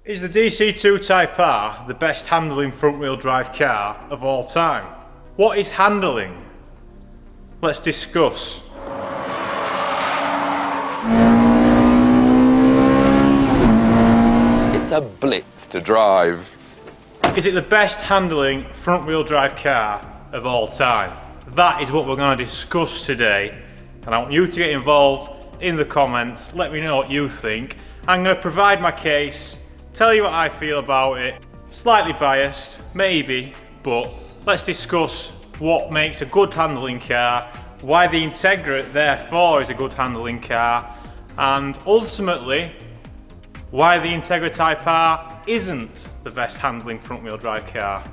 Is the DC2 Type R the best handling front-wheel drive car of all time? What is handling? Let's discuss. It's a blitz to drive. Is it the best handling front-wheel drive car of all time? That is what we're going to discuss today, and I want you to get involved in the comments. Let me know what you think. I'm going to provide my case, tell you what I feel about it. Slightly biased, maybe, but let's discuss what makes a good handling car, why the Integra therefore is a good handling car, and ultimately why the Integra Type R isn't the best handling front-wheel drive car.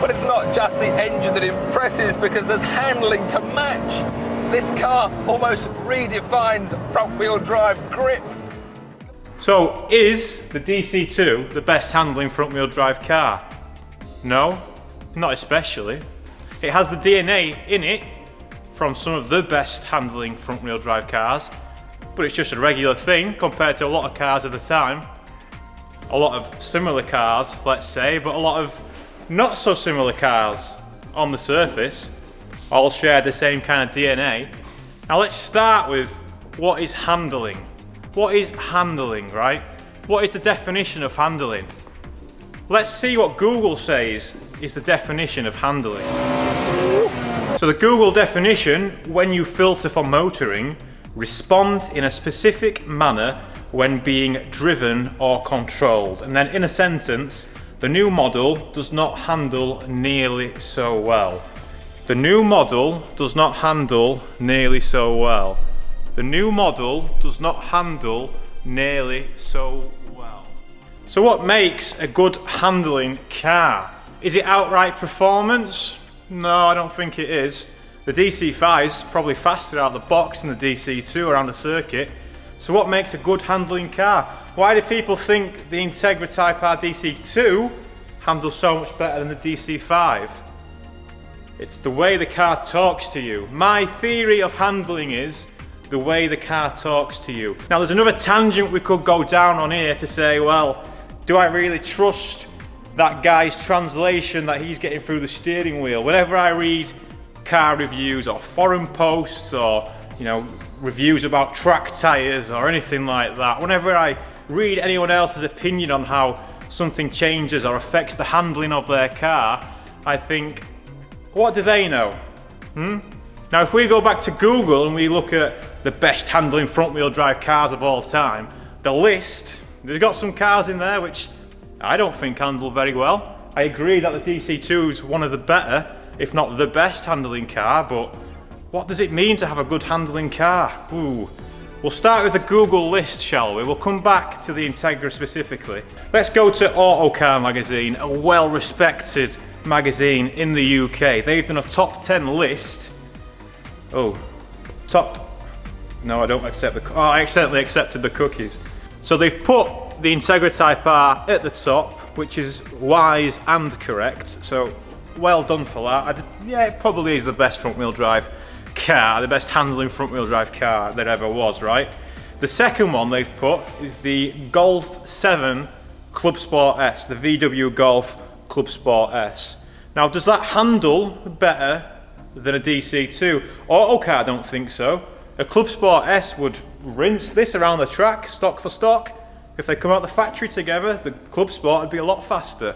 But it's not just the engine that impresses, because there's handling to match. This car almost redefines front-wheel drive grip. So, is the DC2 the best handling front-wheel drive car? No, not especially. It has the DNA in it from some of the best handling front-wheel drive cars, but it's just a regular thing compared to a lot of cars of the time. A lot of similar cars, let's say, but a lot of not so similar cars on the surface all share the same kind of DNA. Now let's start with what is handling. What is handling, right? What is the definition of handling? Let's see what Google says is the definition of handling. So the Google definition: when you filter for motoring, respond in a specific manner when being driven or controlled. And then in a sentence, the new model does not handle nearly so well. The new model does not handle nearly so well. The new model does not handle nearly so well. So what makes a good handling car? Is it outright performance? No, I don't think it is. The DC5 is probably faster out of the box than the DC2 around the circuit. So what makes a good handling car? Why do people think the Integra Type R DC2 handles so much better than the DC5? It's the way the car talks to you. My theory of handling is the way the car talks to you. Now there's another tangent we could go down on here to say, well, do I really trust that guy's translation that he's getting through the steering wheel? Whenever I read car reviews or forum posts or, reviews about track tyres or anything like that, whenever I read anyone else's opinion on how something changes or affects the handling of their car, I think, what do they know? Now if we go back to Google and we look at the best handling front-wheel drive cars of all time, the list, they've got some cars in there which I don't think handle very well. I agree that the DC2 is one of the better, if not the best handling car, but what does it mean to have a good handling car? We'll start with the Google list, shall we? We'll come back to the Integra specifically. Let's go to Autocar magazine, a well-respected magazine in the UK. They've done a top 10 list. No, I don't accept I accidentally accepted the cookies. So they've put the Integra Type R at the top, which is wise and correct. So well done for that. Yeah, it probably is the best front-wheel drive car, the best handling front-wheel drive car there ever was, right? The second one they've put is the Golf 7 Club Sport S, the VW Golf Club Sport S. Now, does that handle better than a DC2? Autocar, I don't think so. A Club Sport S would rinse this around the track, stock for stock. If they come out the factory together, the Club Sport would be a lot faster.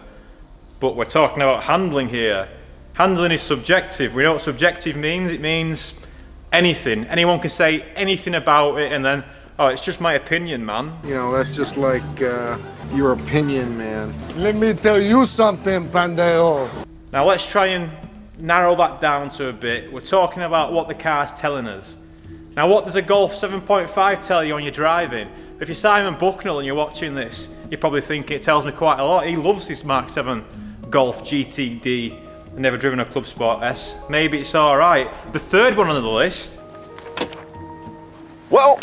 But we're talking about handling here. Handling is subjective. We know what subjective means. It means anything. Anyone can say anything about it and then, oh, it's just my opinion, man. That's just like your opinion, man. Let me tell you something, Pandeo. Now let's try and narrow that down to a bit. We're talking about what the car's telling us. Now what does a Golf 7.5 tell you when you're driving? If you're Simon Bucknell and you're watching this, you probably think it tells me quite a lot. He loves his Mark 7 Golf GTD. I've never driven a Club Sport S. Maybe it's alright. The third one on the list. Well,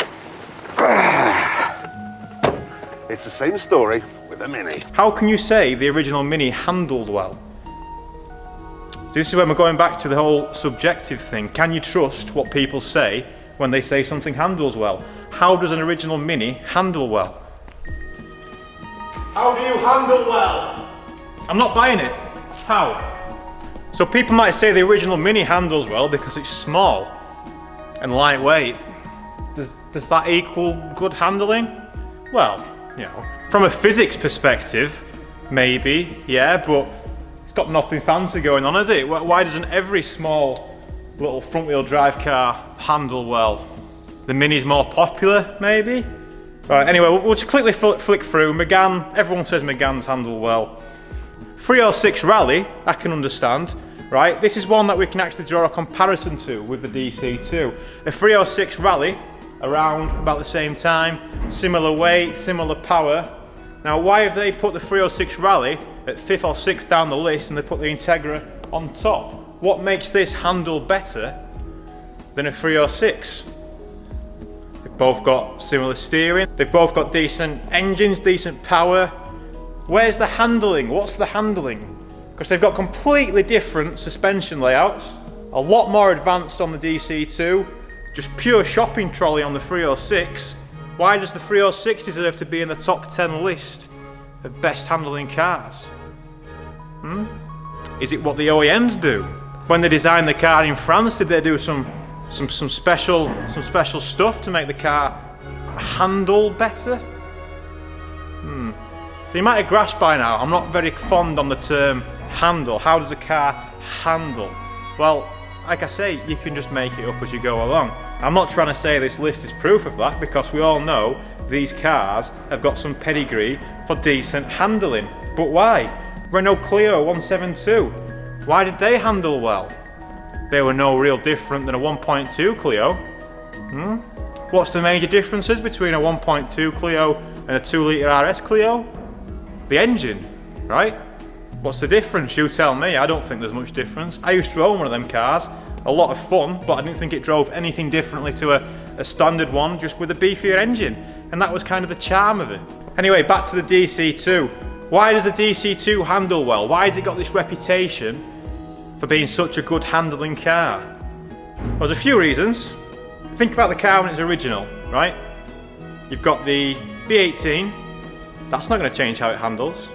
it's the same story with a Mini. How can you say the original Mini handled well? So this is when we're going back to the whole subjective thing. Can you trust what people say when they say something handles well? how does an original Mini handle well? How do you handle well? I'm not buying it. How? So people might say the original Mini handles well because it's small and lightweight. Does that equal good handling? Well, you know, from a physics perspective, maybe, yeah, but it's got nothing fancy going on, has it? Why doesn't every small little front-wheel drive car handle well? The Mini's more popular, maybe? Right, anyway, we'll just quickly flick through. Megane, everyone says Megane's handle well. 306 Rally, I can understand, right? This is one that we can actually draw a comparison to with the DC2. A 306 Rally, around about the same time, similar weight, similar power. Now, why have they put the 306 Rally at 5th or 6th down the list and they put the Integra on top? What makes this handle better than a 306? They've both got similar steering, they've both got decent engines, decent power. Where's the handling? What's the handling? Because they've got completely different suspension layouts, a lot more advanced on the DC2, just pure shopping trolley on the 306. Why does the 306 deserve to be in the top 10 list of best handling cars? Is it what the OEMs do? When they designed the car in France, did they do some special stuff to make the car handle better? So you might have grasped by now, I'm not very fond on the term handle. How does a car handle? Well, like I say, you can just make it up as you go along. I'm not trying to say this list is proof of that, because we all know these cars have got some pedigree for decent handling. But why? Renault Clio 172, why did they handle well? They were no real different than a 1.2 Clio. What's the major differences between a 1.2 Clio and a 2-litre RS Clio? The engine, right? What's the difference? You tell me. I don't think there's much difference. I used to own one of them cars. A lot of fun, but I didn't think it drove anything differently to a standard one, just with a beefier engine. And that was kind of the charm of it. Anyway, back to the DC2. Why does the DC2 handle well? Why has it got this reputation for being such a good handling car? Well, there's a few reasons. Think about the car when it's original, right? You've got the V18. That's not going to change how it handles.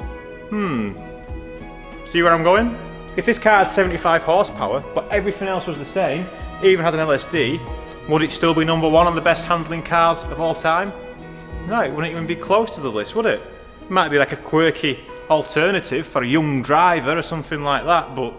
See where I'm going? If this car had 75 horsepower, but everything else was the same, even had an LSD, would it still be number one on the best handling cars of all time? No, it wouldn't even be close to the list, would it? It might be like a quirky alternative for a young driver or something like that, but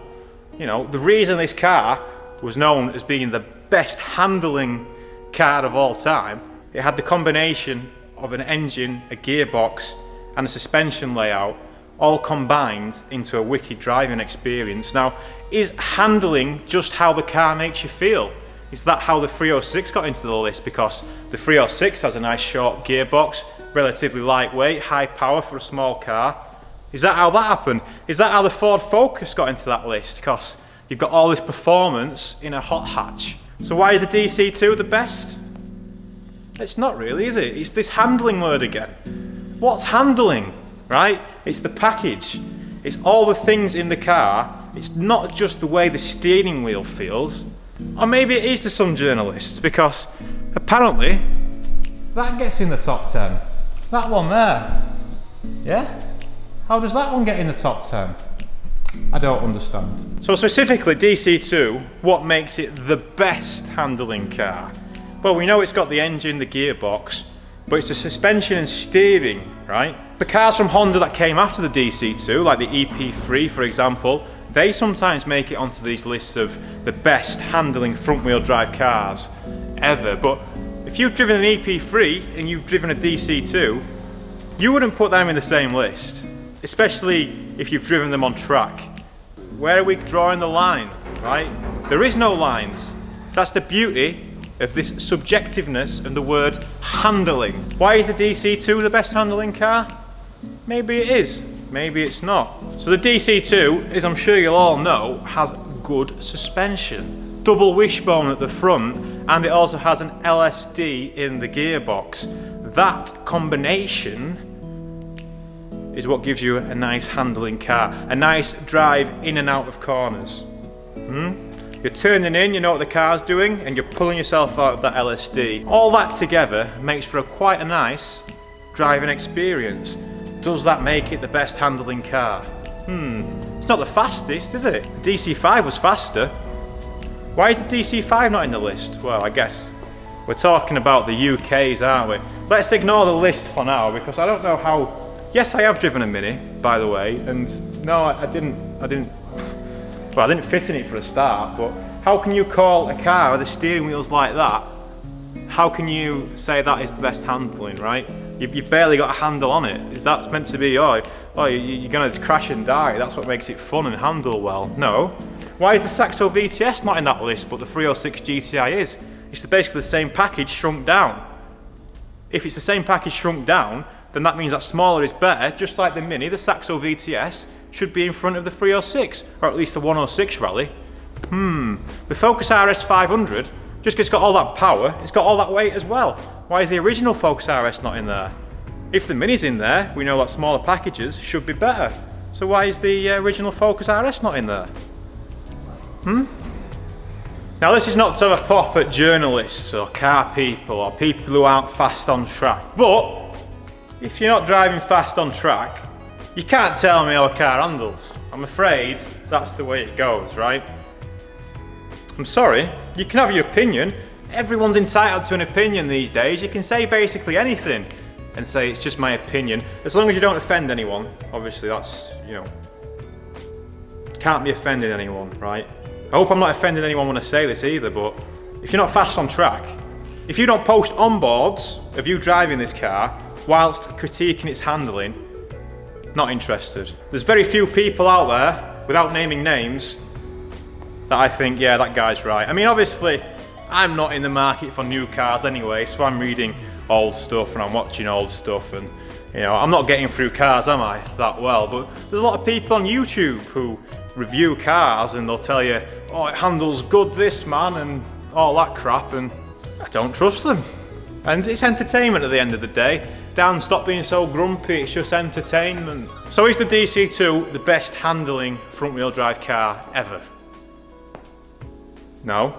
you know, the reason this car was known as being the best handling car of all time, it had the combination of an engine, a gearbox, and a suspension layout, all combined into a wicked driving experience. Now, is handling just how the car makes you feel? Is that how the 306 got into the list? Because the 306 has a nice short gearbox, relatively lightweight, high power for a small car. Is that how that happened? Is that how the Ford Focus got into that list? Because you've got all this performance in a hot hatch. So why is the DC2 the best? It's not really, is it? It's this handling word again. What's handling, right? It's the package. It's all the things in the car. It's not just the way the steering wheel feels. Or maybe it is to some journalists, because apparently that gets in the top 10. That one there. Yeah? How does that one get in the top 10? I don't understand. So specifically DC2, what makes it the best handling car? Well, we know it's got the engine, the gearbox, but it's the suspension and steering, right? The cars from Honda that came after the DC2, like the EP3 for example, they sometimes make it onto these lists of the best handling front-wheel drive cars ever. But if you've driven an EP3 and you've driven a DC2, you wouldn't put them in the same list, especially if you've driven them on track. Where are we drawing the line, right? There is no lines. That's the beauty of this subjectiveness and the word handling. Why is the DC2 the best handling car? Maybe it is, maybe it's not. So the DC2, as I'm sure you'll all know, has good suspension. Double wishbone at the front, and it also has an LSD in the gearbox. That combination is what gives you a nice handling car, a nice drive in and out of corners. You're turning in, you know what the car's doing, and you're pulling yourself out of that LSD. All that together makes for quite a nice driving experience. Does that make it the best handling car? It's not the fastest, is it? The DC5 was faster. Why is the DC5 not in the list? Well, I guess we're talking about the UKs, aren't we? Let's ignore the list for now, because I don't know how... Yes, I have driven a Mini, by the way, and no, I didn't well, I didn't fit in it for a start, but how can you call a car with the steering wheels like that, how can you say that is the best handling, right? You've barely got a handle on it. Is that meant to be, you're going to crash and die, that's what makes it fun and handle well? No. Why is the Saxo VTS not in that list, but the 306 GTI is? It's basically the same package shrunk down. If it's the same package shrunk down, then that means that smaller is better, just like the Mini, the Saxo VTS should be in front of the 306, or at least the 106 Rally. The Focus RS 500, just 'cause it's got all that power, it's got all that weight as well. Why is the original Focus RS not in there? If the Mini's in there, we know that smaller packages should be better. So why is the original Focus RS not in there? Now this is not to have a pop at journalists or car people or people who aren't fast on track, but if you're not driving fast on track, you can't tell me how a car handles. I'm afraid that's the way it goes, right? I'm sorry, you can have your opinion. Everyone's entitled to an opinion these days. You can say basically anything and say it's just my opinion, as long as you don't offend anyone. Obviously that's, can't be offending anyone, right? I hope I'm not offending anyone when I say this either, but if you're not fast on track, if you don't post onboards of you driving this car whilst critiquing its handling, not interested. There's very few people out there, without naming names, that I think, yeah, that guy's right. I mean, obviously, I'm not in the market for new cars anyway, so I'm reading old stuff and I'm watching old stuff, and I'm not getting through cars, am I, that well? But there's a lot of people on YouTube who review cars and they'll tell you, oh, it handles good, this man, and all that crap, and I don't trust them. And it's entertainment at the end of the day. Dan, stop being so grumpy, it's just entertainment. So is the DC2 the best handling front wheel drive car ever? No.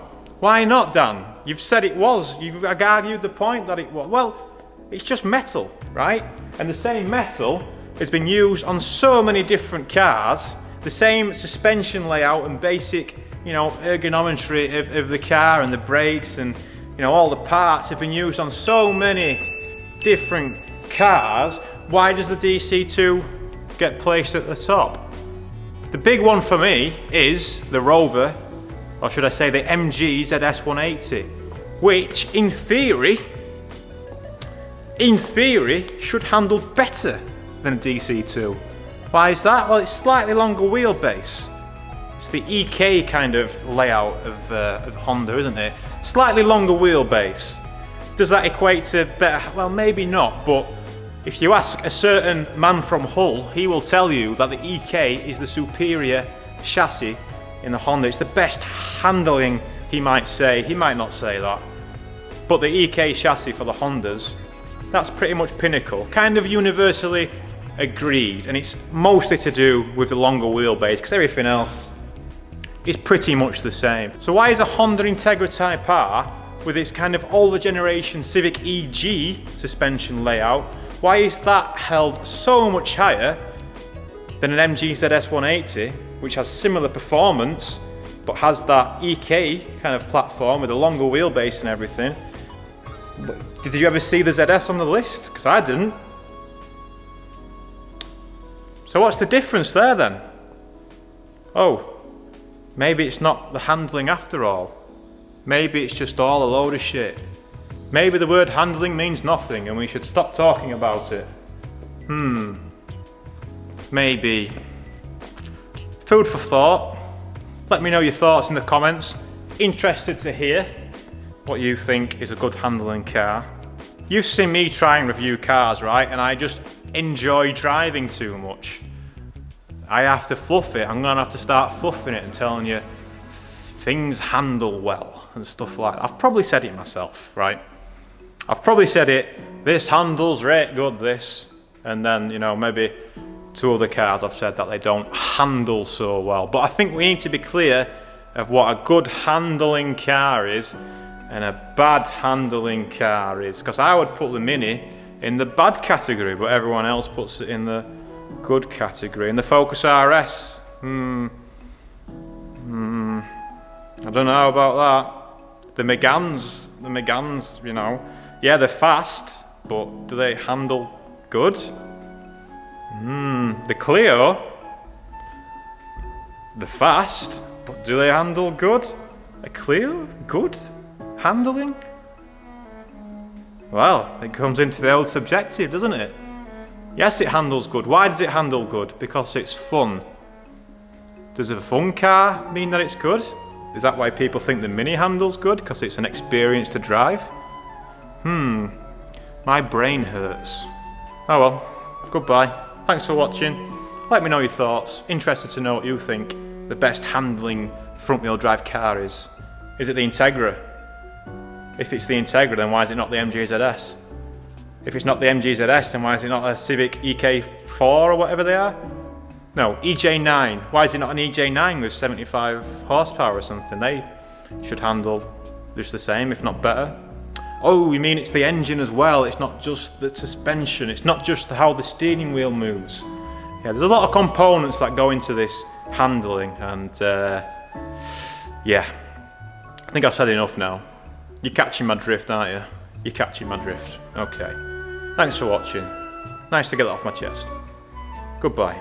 Why not, Dan? You've said it was. You've argued the point that it was. Well, it's just metal, right? And the same metal has been used on so many different cars. The same suspension layout and basic, ergonometry of the car and the brakes and, all the parts have been used on so many different cars. Why does the DC2 get placed at the top? The big one for me is the Rover, or should I say the MG ZS180, which in theory should handle better than a DC2. Why is that? Well, it's slightly longer wheelbase. It's the EK kind of layout of Honda, isn't it? Slightly longer wheelbase. Does that equate to better? Well, maybe not, but if you ask a certain man from Hull, he will tell you that the EK is the superior chassis in the Honda. It's the best handling, he might say. He might not say that. But the EK chassis for the Hondas, that's pretty much pinnacle. Kind of universally agreed, and it's mostly to do with the longer wheelbase, because everything else is pretty much the same. So why is a Honda Integra Type R, with its kind of older generation Civic EG suspension layout, why is that held so much higher than an MG ZS180, which has similar performance, but has that EK kind of platform with a longer wheelbase and everything? Did you ever see the ZS on the list? Because I didn't. So what's the difference there then? Oh, maybe it's not the handling after all. Maybe it's just all a load of shit. Maybe the word handling means nothing and we should stop talking about it. Maybe. Food for thought. Let me know your thoughts in the comments. Interested to hear what you think is a good handling car. You've seen me try and review cars, right? And I just enjoy driving too much. I have to fluff it. I'm gonna have to start fluffing it and telling you things handle well and stuff like that. I've probably said it myself, right? I've probably said it, this handles right good, this. And then, maybe two other cars I've said that they don't handle so well. But I think we need to be clear of what a good handling car is and a bad handling car is. Because I would put the Mini in the bad category, but everyone else puts it in the good category. And the Focus RS, I don't know about that. The Meganes, you know, yeah, they're fast, but do they handle good? The Clio, they're fast, but do they handle good? A Clio, good handling? Well, it comes into the old subjective, doesn't it? Yes, it handles good. Why does it handle good? Because it's fun. Does a fun car mean that it's good? Is that why people think the Mini handles good? Because it's an experience to drive? My brain hurts. Oh well, goodbye. Thanks for watching. Let me know your thoughts. Interested to know what you think the best handling front-wheel drive car is. Is it the Integra? If it's the Integra, then why is it not the MG ZS? If it's not the MG ZS, then why is it not a Civic EK4 or whatever they are? No, EJ9. Why is it not an EJ9 with 75 horsepower or something? They should handle just the same, if not better. Oh, you mean it's the engine as well? It's not just the suspension. It's not just how the steering wheel moves. Yeah, there's a lot of components that go into this handling, and yeah, I think I've said enough now. You're catching my drift, aren't you? You're catching my drift. Okay. Thanks for watching. Nice to get that off my chest. Goodbye.